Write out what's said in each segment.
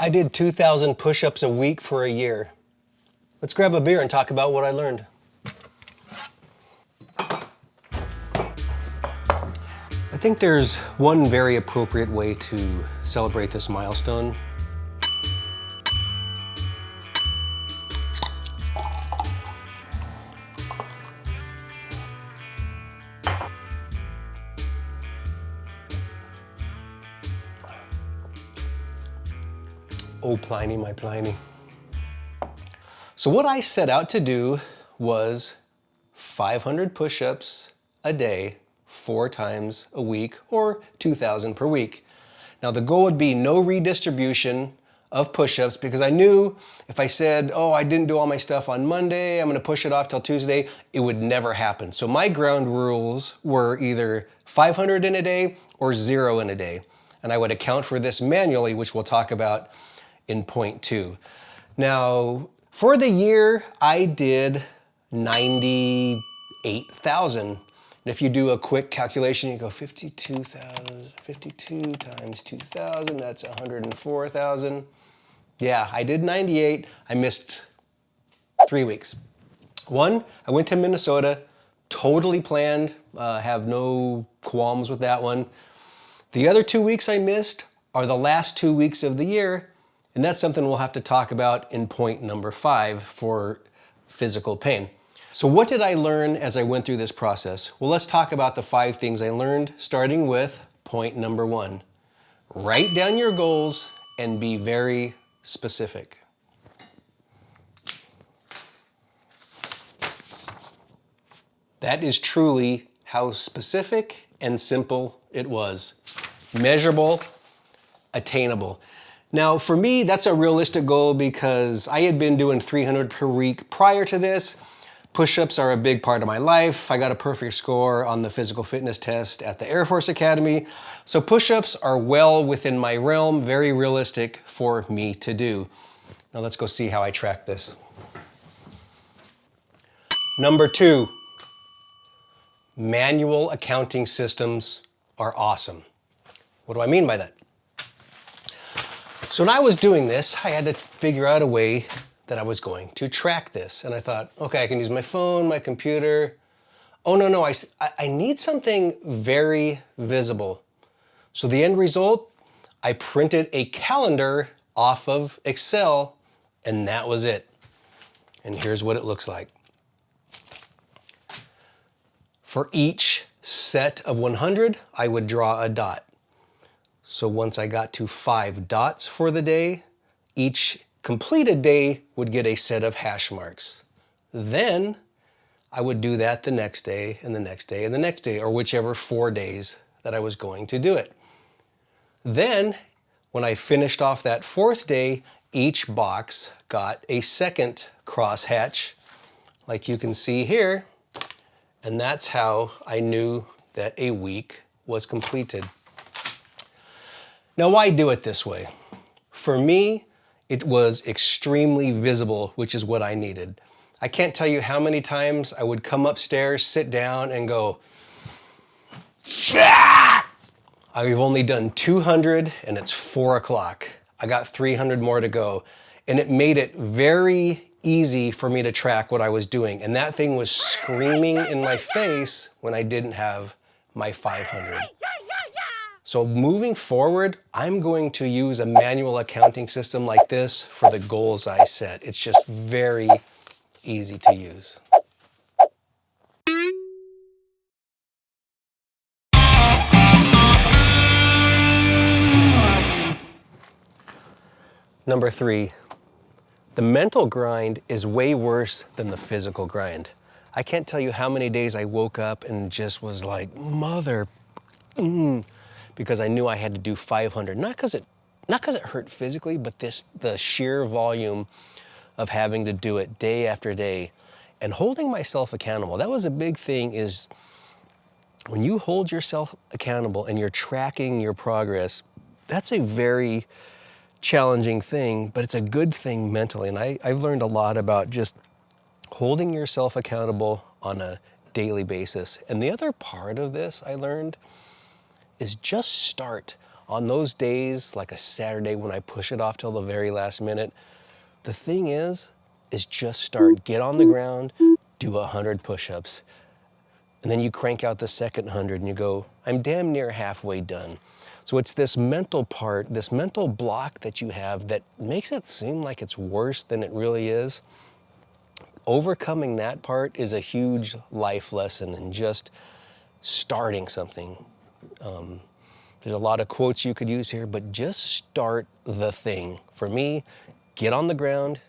I did 2,000 push-ups a week for a year. Let's grab a beer and talk about what I learned. I think there's one very appropriate way to celebrate this milestone. Oh, Pliny, my Pliny. So what I set out to do was 500 push-ups a day, 4 times a week, or 2,000 per week. Now the goal would be no redistribution of push-ups because I knew if I said, oh, I didn't do all my stuff on Monday, I'm gonna push it off till Tuesday, it would never happen. So my ground rules were either 500 in a day or 0 in a day. And I would account for this manually, which we'll talk about in point 2. Now, for the year, I did 98,000. And if you do a quick calculation, you go 52 times 2,000, that's 104,000. Yeah, I did 98. I missed 3 weeks. One, I went to Minnesota, totally planned, have no qualms with that one. The other 2 weeks I missed are the last 2 weeks of the year, and that's something we'll have to talk about in point number 5 for physical pain. So what did I learn as I went through this process? Well, let's talk about the 5 things I learned, starting with point number 1. Write down your goals and be very specific. That is truly how specific and simple it was. Measurable, attainable. Now, for me, that's a realistic goal because I had been doing 300 per week prior to this. Push-ups are a big part of my life. I got a perfect score on the physical fitness test at the Air Force Academy. So push-ups are well within my realm, very realistic for me to do. Now let's go see how I track this. Number 2, manual accounting systems are awesome. What do I mean by that? So when I was doing this, I had to figure out a way that I was going to track this. And I thought, okay, I can use my phone, my computer. Oh, no, I need something very visible. So the end result, I printed a calendar off of Excel, and that was it. And here's what it looks like. For each set of 100, I would draw a dot. So once I got to 5 dots for the day, each completed day would get a set of hash marks. Then I would do that the next day and the next day and the next day, or whichever 4 days that I was going to do it. Then when I finished off that 4th day, each box got a second crosshatch, like you can see here, and that's how I knew that a week was completed. Now, why do it this way? For me, it was extremely visible, which is what I needed. I can't tell you how many times I would come upstairs, sit down, and go, yeah! I've only done 200 and it's 4 o'clock. I got 300 more to go. And it made it very easy for me to track what I was doing. And that thing was screaming in my face when I didn't have my 500. So moving forward, I'm going to use a manual accounting system like this for the goals I set. It's just very easy to use. Number 3, the mental grind is way worse than the physical grind. I can't tell you how many days I woke up and just was like, because I knew I had to do 500. Not because it hurt physically, but the sheer volume of having to do it day after day and holding myself accountable. That was a big thing, is when you hold yourself accountable and you're tracking your progress, that's a very challenging thing, but it's a good thing mentally. And I've learned a lot about just holding yourself accountable on a daily basis. And the other part of this I learned is just start. On those days, like a Saturday when I push it off till the very last minute, the thing is just start. Get on the ground, do 100 push-ups. And then you crank out the second 100 and you go, I'm damn near halfway done. So it's this mental part, this mental block that you have that makes it seem like it's worse than it really is. Overcoming that part is a huge life lesson in just starting something. There's a lot of quotes you could use here, but just start the thing. For me, get on the ground,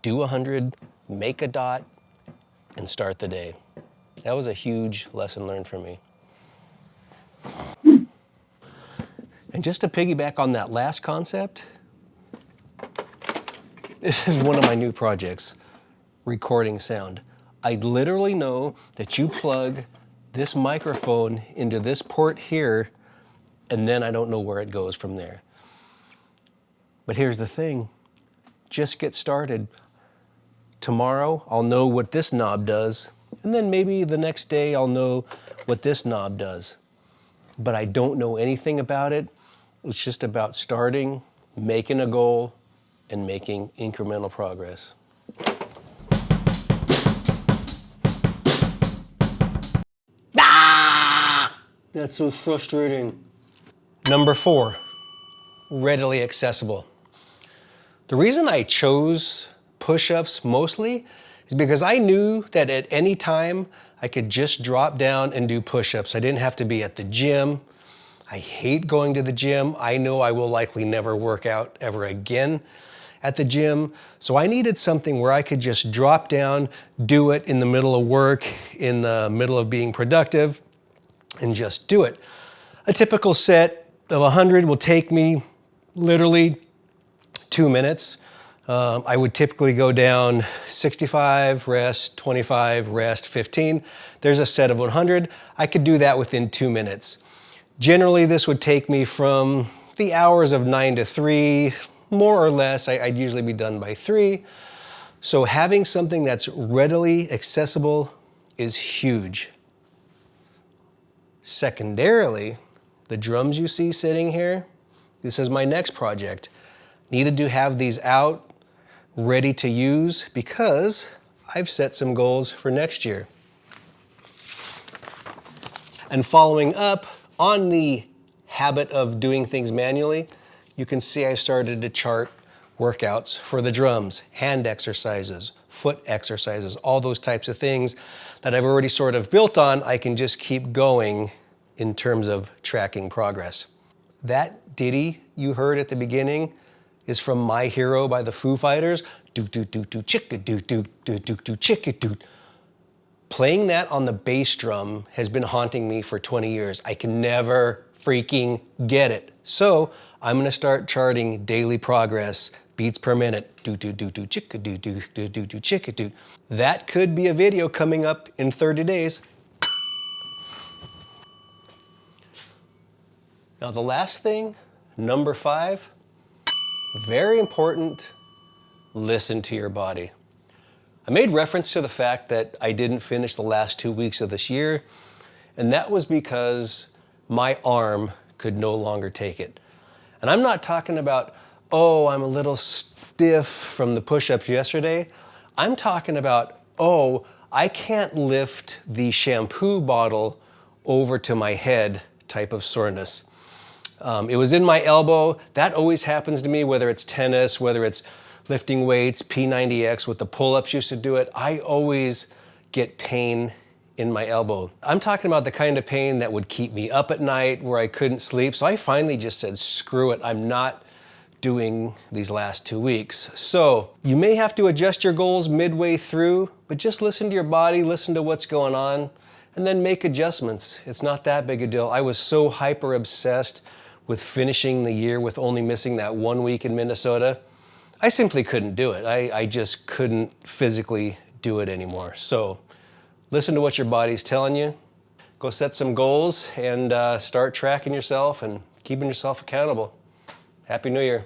do 100, make a dot, and start the day. That was a huge lesson learned for me. And just to piggyback on that last concept, this is one of my new projects, recording sound. I literally know that you plug this microphone into this port here, and then I don't know where it goes from there. But here's the thing, just get started. Tomorrow, I'll know what this knob does, and then maybe the next day I'll know what this knob does. But I don't know anything about it. It's just about starting, making a goal, and making incremental progress. Ah! That's so frustrating. Number 4, readily accessible. The reason I chose push-ups mostly is because I knew that at any time I could just drop down and do push-ups. I didn't have to be at the gym. I hate going to the gym. I know I will likely never work out ever again at the gym. So I needed something where I could just drop down, do it in the middle of work, in the middle of being productive, and just do it. A typical set of 100 will take me literally 2 minutes. I would typically go down 65, rest, 25, rest, 15. There's a set of 100. I could do that within 2 minutes. Generally, this would take me from the hours of 9 to 3, more or less. I'd usually be done by 3. So having something that's readily accessible is huge. Secondarily, the drums you see sitting here, this is my next project. Needed to have these out, ready to use, because I've set some goals for next year. And following up on the habit of doing things manually, you can see I started to chart workouts for the drums, hand exercises, foot exercises, all those types of things that I've already sort of built on. I can just keep going in terms of tracking progress. That ditty you heard at the beginning is from My Hero by the Foo Fighters. Do do do do chicka do do do do do chicka do. Playing that on the bass drum has been haunting me for 20 years. I can never freaking get it. So I'm gonna start charting daily progress, beats per minute. Do do do do chicka do do do do do chicka do. That could be a video coming up in 30 days. Now the last thing, number 5, very important, listen to your body. I made reference to the fact that I didn't finish the last 2 weeks of this year, and that was because my arm could no longer take it. And I'm not talking about, oh, I'm a little stiff from the push-ups yesterday. I'm talking about, oh, I can't lift the shampoo bottle over to my head type of soreness. It was in my elbow. That always happens to me, whether it's tennis, whether it's lifting weights, P90X with the pull-ups used to do it. I always get pain in my elbow. I'm talking about the kind of pain that would keep me up at night where I couldn't sleep. So I finally just said, screw it. I'm not doing these last 2 weeks. So you may have to adjust your goals midway through, but just listen to your body, listen to what's going on, and then make adjustments. It's not that big a deal. I was so hyper obsessed with finishing the year with only missing that 1 week in Minnesota. I simply couldn't do it. I just couldn't physically do it anymore. So listen to what your body's telling you. Go set some goals and start tracking yourself and keeping yourself accountable. Happy New Year.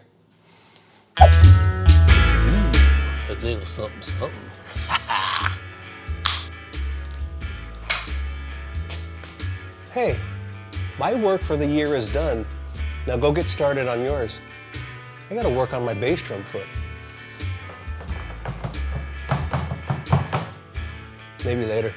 A little something, something. Hey, my work for the year is done. Now go get started on yours. I gotta work on my bass drum foot. Maybe later.